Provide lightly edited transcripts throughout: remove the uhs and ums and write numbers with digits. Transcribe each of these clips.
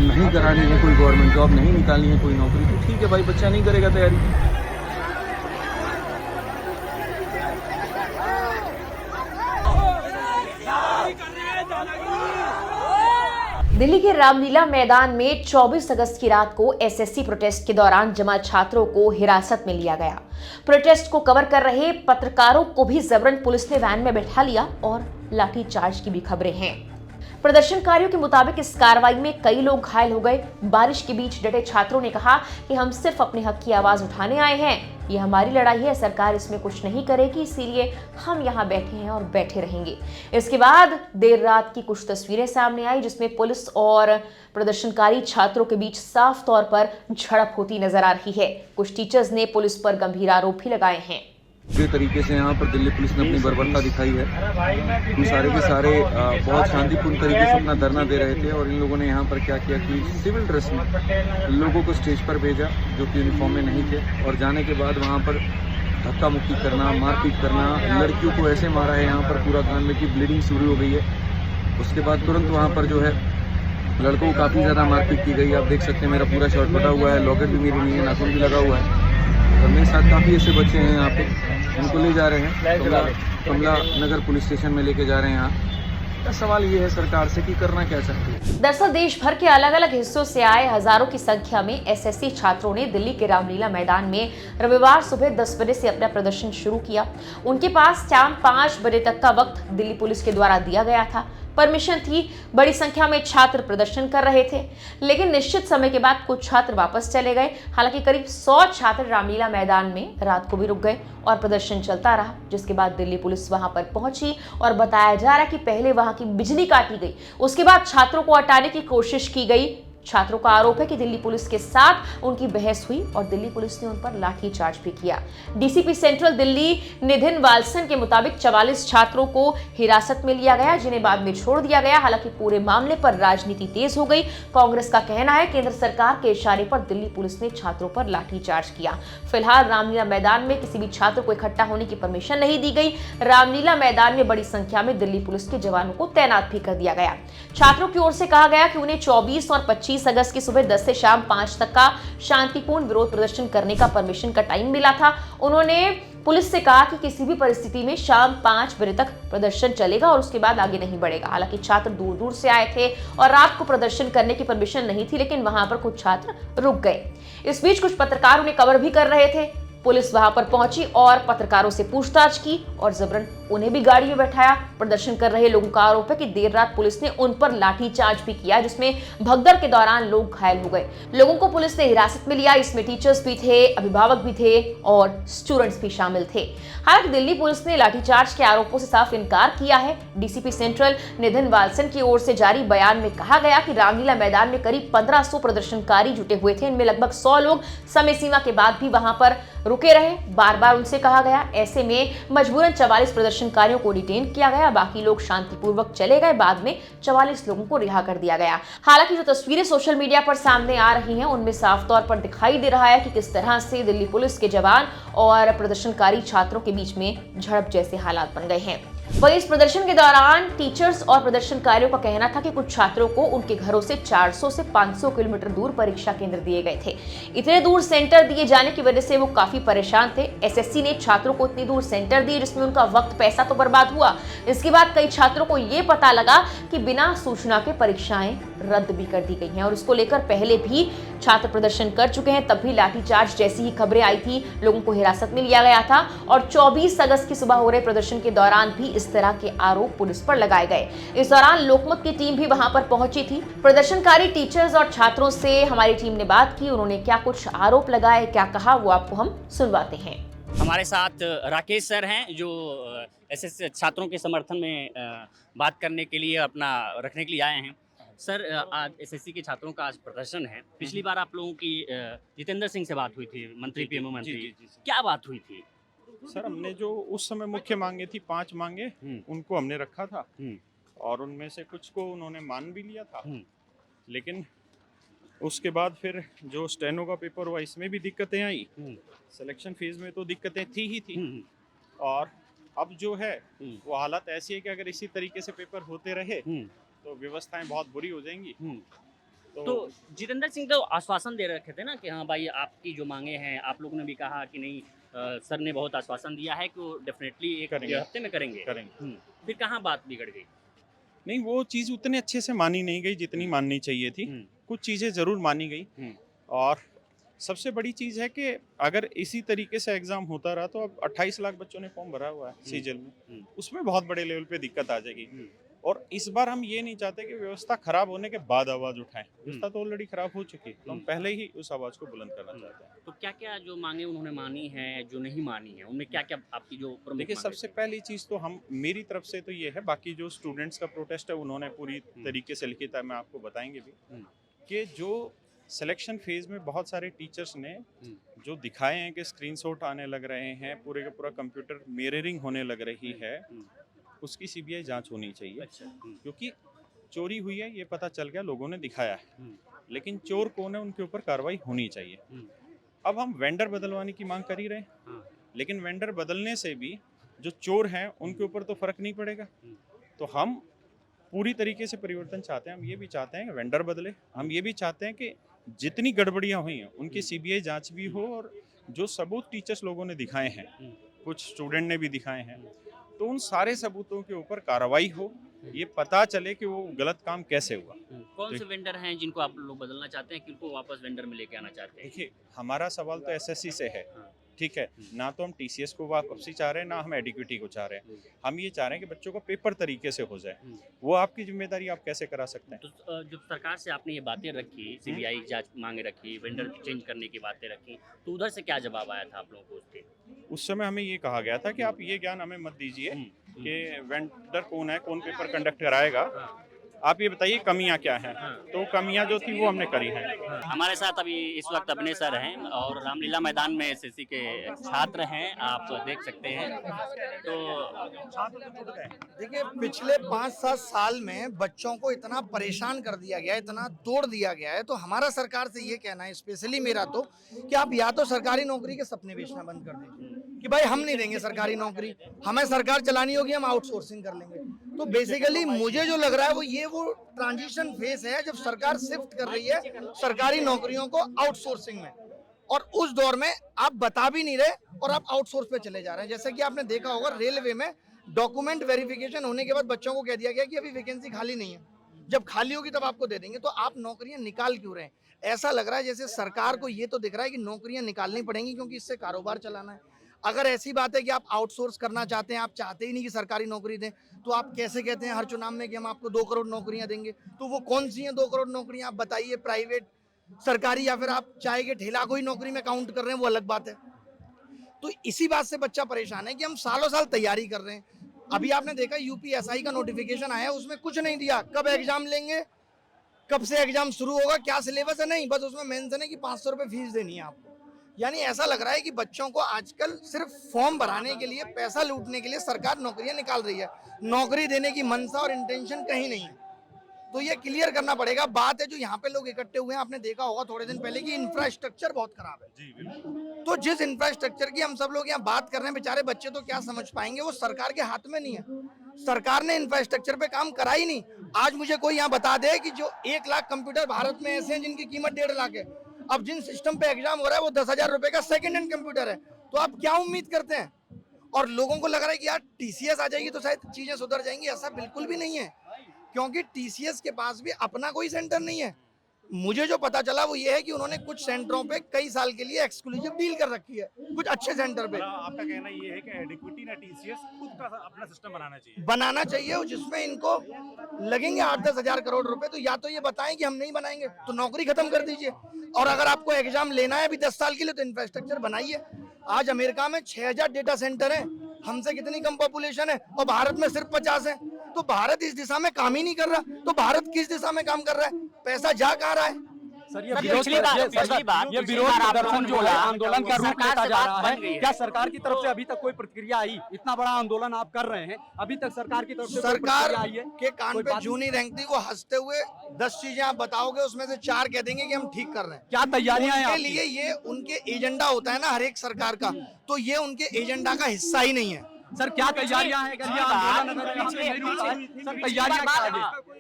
नहीं करानी है, कोई गवर्नमेंट जॉब नहीं निकालनी है, कोई नौकरी, तो ठीक है भाई, बच्चा नहीं करेगा तैयारी। दिल्ली के रामलीला मैदान में 24 अगस्त की रात को एसएससी प्रोटेस्ट के दौरान जमा छात्रों को हिरासत में लिया गया। प्रोटेस्ट को कवर कर रहे पत्रकारों को भी जबरन पुलिस ने वैन में बैठा लिया और लाठीचार्ज की भी खबरें हैं। प्रदर्शनकारियों के मुताबिक इस कार्रवाई में कई लोग घायल हो गए। बारिश के बीच डटे छात्रों ने कहा कि हम सिर्फ अपने हक की आवाज उठाने आए हैं, ये हमारी लड़ाई है, सरकार इसमें कुछ नहीं करेगी, इसीलिए हम यहाँ बैठे हैं और बैठे रहेंगे। इसके बाद देर रात की कुछ तस्वीरें सामने आई जिसमें पुलिस और प्रदर्शनकारी छात्रों के बीच साफ तौर पर झड़प होती नजर आ रही है। कुछ टीचर्स ने पुलिस पर गंभीर आरोप भी लगाए हैं। पूरे तरीके से यहाँ पर दिल्ली पुलिस ने अपनी बर्बरता दिखाई है। हम सारे के सारे बहुत शांतिपूर्ण तरीके से अपना धरना दे रहे थे और इन लोगों ने यहाँ पर क्या किया कि सिविल ड्रेस में लोगों को स्टेज पर भेजा जो कि यूनिफॉर्म में नहीं थे, और जाने के बाद वहाँ पर धक्का मुक्की करना, मारपीट करना, लड़कियों को ऐसे मारा है यहाँ पर पूरा कान में की ब्लीडिंग शुरू हो गई है। उसके बाद तुरंत वहाँ पर जो है लड़कों को काफ़ी ज़्यादा मारपीट की गई। आप देख सकते हैं मेरा पूरा शर्ट फटा हुआ है, लॉकेट भी मेरी नहीं है, नाखून भी लगा हुआ है, और मेरे साथ काफ़ी ऐसे बच्चे हैं यहाँ पे, उनको ले जा रहे हैं कमला नगर पुलिस स्टेशन में लेके जा रहे हैं। यहाँ सवाल ये है सरकार से कि करना क्या चाहती है। दरअसल देश भर के अलग अलग हिस्सों से आए हजारों की संख्या में एसएससी छात्रों ने दिल्ली के रामलीला मैदान में रविवार सुबह 10 बजे से अपना प्रदर्शन शुरू किया। उनके पास शाम 5 बजे तक का वक्त दिल्ली पुलिस के द्वारा दिया गया था। परमिशन थी, बड़ी संख्या में छात्र प्रदर्शन कर रहे थे, लेकिन निश्चित समय के बाद कुछ छात्र वापस चले गए। हालांकि करीब 100 छात्र रामलीला मैदान में रात को भी रुक गए और प्रदर्शन चलता रहा, जिसके बाद दिल्ली पुलिस वहां पर पहुंची और बताया जा रहा है कि पहले वहां की बिजली काटी गई, उसके बाद छात्रों को हटाने की कोशिश की गई। छात्रों का आरोप है कि दिल्ली पुलिस के साथ उनकी बहस हुई और दिल्ली पुलिस ने उन पर लाठीचार्ज भी किया। डीसीपी सेंट्रल दिल्ली निधिन वाल्सन के मुताबिक 44 छात्रों को हिरासत में लिया गया, जिन्हें बाद में छोड़ दिया गया। हालांकि पूरे मामले पर राजनीति तेज हो गई। कांग्रेस का कहना है केंद्र सरकार के इशारे पर दिल्ली पुलिस ने छात्रों पर लाठीचार्ज किया। फिलहाल रामलीला मैदान में किसी भी छात्र को इकट्ठा होने की परमिशन नहीं दी गई। रामलीला मैदान में बड़ी संख्या में दिल्ली पुलिस के जवानों को तैनात भी कर दिया गया। छात्रों की ओर से कहा गया कि उन्हें 24 और 25 अगस्त की सुबह 10 से शाम 5 तक का शांतिपूर्ण विरोध प्रदर्शन करने का परमिशन का टाइम मिला था। उन्होंने पुलिस से कहा कि किसी भी परिस्थिति में शाम 5 बजे तक प्रदर्शन चलेगा और उसके बाद आगे नहीं बढ़ेगा। हालांकि छात्र दूर दूर से आए थे और रात को प्रदर्शन करने की परमिशन नहीं थी, लेकिन वहां पर कुछ छात्र रुक गए। इस बीच कुछ पत्रकार उन्हें कवर भी कर रहे थे। पुलिस वहां पर पहुंची और पत्रकारों से पूछताछ की और जबरन उन्हें भी गाड़ी में बैठाया। प्रदर्शन कर रहे लोगों का आरोप है कि देर रात पुलिस ने उन पर लाठीचार्ज भी किया, जिसमें भगदड़ के दौरान लोग घायल हो गए। लोगों को पुलिस ने हिरासत में लिया। इसमें टीचर्स भी थे, अभिभावक भी थे और स्टूडेंट्स भी शामिल थे। हालांकि दिल्ली पुलिस ने लाठीचार्ज के आरोपों से साफ इनकार किया है। डीसीपी सेंट्रल निधिन वाल्सन की ओर से जारी बयान में कहा गया कि रामलीला मैदान में करीब 1500 प्रदर्शनकारी जुटे हुए थे। इनमें लगभग 100 लोग समय सीमा के बाद भी वहां पर रुके रहे। बार बार उनसे कहा गया, ऐसे में मजबूरन 44 प्रदर्शनकारियों को डिटेन किया गया। बाकी लोग शांतिपूर्वक चले गए। बाद में 44 लोगों को रिहा कर दिया गया। हालांकि जो तस्वीरें सोशल मीडिया पर सामने आ रही हैं, उनमें साफ तौर पर दिखाई दे रहा है कि किस तरह से दिल्ली पुलिस के जवान और प्रदर्शनकारी छात्रों के बीच में झड़प जैसे हालात बन गए हैं। वहीं इस प्रदर्शन के दौरान टीचर्स और प्रदर्शनकारियों का कहना था कि कुछ छात्रों को उनके घरों से 400 से 500 किलोमीटर दूर परीक्षा केंद्र दिए गए थे। इतने दूर सेंटर दिए जाने की वजह से वो काफी परेशान थे। एसएससी ने छात्रों को इतनी दूर सेंटर दिए जिसमें उनका वक्त पैसा तो बर्बाद हुआ। इसके बाद कई छात्रों को ये पता लगा कि बिना सूचना के परीक्षाएं रद्द भी कर दी गई हैं और इसको लेकर पहले भी छात्र प्रदर्शन कर चुके हैं। तब भी लाठीचार्ज जैसी ही खबरें आई थी, लोगों को हिरासत में लिया गया था और 24 अगस्त की सुबह हो रहे प्रदर्शन के दौरान भी इस तरह के आरोप पुलिस पर लगाए गए। इस दौरान लोकमत की टीम भी वहां पर पहुंची थी। प्रदर्शनकारी टीचर्स और छात्रों से हमारी टीम ने बात की। उन्होंने क्या कुछ आरोप लगाए, क्या कहा, वो आपको हम सुनवाते हैं। हमारे साथ राकेश सर हैं जो ऐसे छात्रों के समर्थन में बात करने के लिए अपना रखने के लिए आए हैं। सर, आज एसएससी के छात्रों का आज प्रदर्शन है। पिछली बार आप लोगों की जितेंद्र सिंह से बात हुई थी, मंत्री पीएमओ मंत्री, क्या बात हुई थी? सर, हमने जो उस समय मुख्य मांगे थी 5 मांगे, उनको हमने रखा था और उनमें से कुछ को उन्होंने मान भी लिया था। लेकिन उसके बाद फिर जो स्टेनो का पेपर हुआ, इसमें भी दिक्कतें आई। सिलेक्शन फेज में तो दिक्कतें थी ही थी और अब जो है वो हालत ऐसी है कि अगर इसी तरीके से पेपर होते रहे तो व्यवस्थाएं बहुत बुरी हो जाएंगी। तो जितेंद्र सिंह तो आश्वासन दे रखे थे ना कि हाँ भाई आपकी जो मांगे हैं, आप लोगों ने भी कहा कि नहीं, सर ने बहुत आश्वासन दिया है कि वो डेफिनेटली एक हफ्ते में करेंगे। फिर कहाँ बात बिगड़ गई? नहीं, वो चीज़ उतने अच्छे से मानी नहीं गई जितनी माननी चाहिए थी। कुछ चीज़ें ज़रूर मानी गई, और सबसे बड़ी चीज़ है कि अगर इसी तरीके से एग्ज़ाम होता रहा तो अब 28 लाख बच्चों ने फॉर्म भरा हुआ है सीजल में, उसमें बहुत बड़े लेवल पे दिक्कत आ जाएगी। और इस बार हम ये नहीं चाहते कि व्यवस्था खराब होने के बाद आवाज़ उठाएं। व्यवस्था तो ऑलरेडी खराब हो चुकी है, तो हम पहले ही उस आवाज़ को बुलंद करना चाहते हैं। तो क्या क्या जो मांगे उन्होंने मानी है, जो नहीं मानी है, उनमें क्या क्या आपकी जो प्रमुख देखिए, मांगे सबसे थी? पहली चीज़ तो हम मेरी तरफ से तो ये है, बाकी जो स्टूडेंट्स का प्रोटेस्ट है उन्होंने पूरी तरीके से लिखित है, मैं आपको बताएंगे भी कि जो सिलेक्शन फेज में बहुत सारे टीचर्स ने जो दिखाए हैं कि स्क्रीनशॉट आने लग रहे हैं, पूरे का पूरा कंप्यूटर मिररिंग होने लग रही है, उसकी सीबीआई जांच होनी चाहिए। अच्छा। क्योंकि चोरी हुई है ये पता चल गया, लोगों ने दिखाया है, लेकिन चोर कौन है उनके ऊपर कार्रवाई होनी चाहिए। अब हम वेंडर बदलवाने की मांग कर ही रहे हैं, लेकिन वेंडर बदलने से भी जो चोर हैं उनके ऊपर तो फर्क नहीं पड़ेगा। तो हम पूरी तरीके से परिवर्तन चाहते हैं। हम ये भी चाहते हैं कि वेंडर बदले, हम ये भी चाहते हैं कि जितनी गड़बड़ियां हुई हैं उनकी सीबीआई जांच भी हो, और जो सबूत टीचर्स लोगों ने दिखाए हैं, कुछ स्टूडेंट ने भी दिखाए हैं, तो उन सारे सबूतों के ऊपर कार्रवाई हो, ये पता चले कि वो गलत काम कैसे हुआ। कौन से वेंडर हैं जिनको आप लोग बदलना चाहते हैं, किनको वापस वेंडर में लेके आना चाहते हैं? देखिए, हमारा सवाल तो एसएससी से है, ठीक है, ना तो हम टीसीएस को वापसी चाह रहे हैं, ना हम एडिक्विटी को चाह रहे हैं। हम ये चाह रहे हैं कि बच्चों का पेपर तरीके से हो जाए, वो आपकी जिम्मेदारी आप कैसे करा सकते हैं। तो जब सरकार से आपने ये बातें रखी, सीबीआई जांच मांगे रखी, वेंडर चेंज करने की बातें रखी, तो उधर से क्या जवाब आया था आप लोगों को उसके? उस समय हमें ये कहा गया था कि आप ये ज्ञान हमें मत दीजिए कि वेंडर कौन है, कौन पेपर कंडक्ट कराएगा, आप ये बताइए कमियां क्या हैं। तो कमियां जो थी वो हमने करी हैं। हमारे साथ अभी इस वक्त अभिनय सर हैं और रामलीला मैदान में एसएससी के छात्र हैं, आप देख सकते हैं। तो देखिए, पिछले 5-7 साल में बच्चों को इतना परेशान कर दिया गया है, इतना तोड़ दिया गया है, तो हमारा सरकार से ये कहना है, स्पेशली मेरा तो, कि आप या तो सरकारी नौकरी के सपने बेचना बंद कर दीजिए कि भाई हम नहीं देंगे सरकारी नौकरी, हमें सरकार चलानी होगी, हम आउटसोर्सिंग कर लेंगे। तो बेसिकली मुझे जो लग रहा है वो ट्रांजिशन फेज है जब सरकार शिफ्ट कर रही है सरकारी नौकरियों को आउटसोर्सिंग में, और उस दौर में आप बता भी नहीं रहे और आप आउटसोर्स पे चले जा रहे हैं। जैसे कि आपने देखा होगा, रेलवे में डॉक्यूमेंट वेरिफिकेशन होने के बाद बच्चों को कह दिया गया कि अभी वैकेंसी खाली नहीं है, जब खाली होगी तब आपको दे देंगे। तो आप नौकरियां निकाल क्यों रहे हैं? ऐसा लग रहा है जैसे सरकार को ये तो दिख रहा है कि नौकरियां निकालनी पड़ेंगी क्योंकि इससे कारोबार चलाना है। अगर ऐसी बात है कि आप आउटसोर्स करना चाहते हैं, आप चाहते ही नहीं कि सरकारी नौकरी दें, तो आप कैसे कहते हैं हर चुनाव में कि हम आपको 2 करोड़ नौकरियां देंगे? तो वो कौन सी हैं 2 करोड़ नौकरियां? आप बताइए, प्राइवेट, सरकारी, या फिर आप चाय के ठेला को ही नौकरी में काउंट कर रहे हैं, वो अलग बात है। तो इसी बात से बच्चा परेशान है कि हम सालों साल तैयारी कर रहे हैं। अभी आपने देखा यूपीएसआई का नोटिफिकेशन आया, उसमें कुछ नहीं दिया, कब एग्जाम लेंगे, कब से एग्जाम शुरू होगा, क्या सिलेबस है, नहीं, बस उसमें मेंशन है कि 500 रुपये फीस देनी है आपको। यानी ऐसा लग रहा है कि बच्चों को आजकल सिर्फ फॉर्म भराने के लिए, पैसा लूटने के लिए सरकार नौकरियां निकाल रही है, नौकरी देने की मनसा और इंटेंशन कहीं नहीं है। तो ये क्लियर करना पड़ेगा। बात है जो यहाँ पे लोग इकट्ठे हुए हैं, आपने देखा होगा थोड़े दिन पहले कि इंफ्रास्ट्रक्चर बहुत खराब है। जी बिल्कुल। तो जिस इंफ्रास्ट्रक्चर की हम सब लोग यहाँ बात कर रहे हैं, बेचारे बच्चे तो क्या समझ पाएंगे, वो सरकार के हाथ में नहीं है। सरकार ने इंफ्रास्ट्रक्चर पे काम करा ही नहीं। आज मुझे कोई यहाँ बता दे कि जो 1 लाख कंप्यूटर भारत में ऐसे हैं जिनकी कीमत 1.5 लाख है, अब जिन सिस्टम पे एग्जाम हो रहा है वो 10,000 रुपए का सेकेंड हैंड कंप्यूटर है, तो आप क्या उम्मीद करते हैं? और लोगों को लग रहा है कि यार टीसीएस आ जाएगी तो शायद चीजें सुधर जाएंगी। ऐसा बिल्कुल भी नहीं है, क्योंकि टीसीएस के पास भी अपना कोई सेंटर नहीं है। मुझे जो पता चला वो ये है कि उन्होंने कुछ सेंटरों पे कई साल के लिए एक्सक्लूसिव डील कर रखी है, कुछ अच्छे सेंटर पे। आपका कहना ये है कि एडिक्विटी ना टीसीएस खुद का अपना सिस्टम बनाना चाहिए जिसमें इनको लगेंगे 8-10 हजार करोड़ रुपए। तो या तो ये बताएं कि हम नहीं बनाएंगे, तो नौकरी खत्म कर दीजिए, और अगर आपको एग्जाम लेना है अभी 10 साल के लिए तो इंफ्रास्ट्रक्चर बनाइए। आज अमेरिका में 6000 डेटा सेंटर है, हमसे कितनी कम पॉपुलेशन है, और भारत में सिर्फ 50 है। तो भारत इस दिशा में काम ही नहीं कर रहा, तो भारत किस दिशा में काम कर रहा है? पैसा जा कहाँ रहा है? सर, ये विरोध प्रदर्शन जो है आंदोलन का रूप लेता जा रहा है, क्या सरकार की तरफ से अभी तक कोई प्रतिक्रिया आई? इतना बड़ा आंदोलन आप कर रहे हैं, अभी तक सरकार की तरफ से सरकार के कान पे जूं नहीं रेंगती। को हंसते हुए 10 चीजें आप बताओगे, उसमें से 4 कह देंगे कि हम ठीक कर रहे हैं। क्या तैयारियां हैं उनके लिए? ये उनके एजेंडा होता है ना हर एक सरकार का, तो ये उनके एजेंडा का हिस्सा ही नहीं है। सर, क्या तैयारियां हैं? सर, तैयारियां क्या है?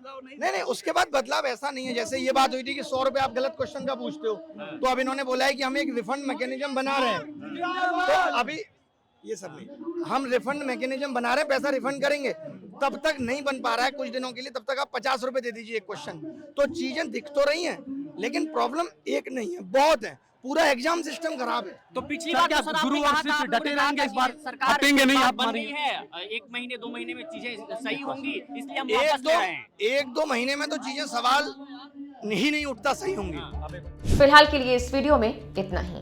नहीं, उसके बाद बदलाव ऐसा नहीं है। जैसे ये बात हुई थी कि 100 रुपए आप गलत क्वेश्चन का पूछते हो, तो अब इन्होंने बोला है कि हम एक रिफंड मैकेनिज्म बना रहे हैं। तो अभी ये सब नहीं, हम रिफंड मैकेनिज्म बना रहे हैं, पैसा रिफंड करेंगे। तब तक नहीं बन पा रहा है कुछ दिनों के लिए, तब तक आप 50 रुपए दे दीजिए एक क्वेश्चन। तो चीजें दिख तो रही हैं, लेकिन प्रॉब्लम एक नहीं है, बहुत है। पूरा एग्जाम सिस्टम खराब है। तो पिछली सर, बार क्या तो सर आपने गुरुवार कहा से था, आप लोगों डटे ने कहा रहेंगे था इस कि बार? सरकार हटेंगे नहीं, आप बन मानेंगे? रही है, 1 महीने 2 महीने में चीजें सही होंगी, इसलिए हम वापस ले रहे हैं। एक दो महीने में तो चीजें सवाल नहीं उठता सही होंगी। फिलहाल के लिए इस वीडियो में इतना ही।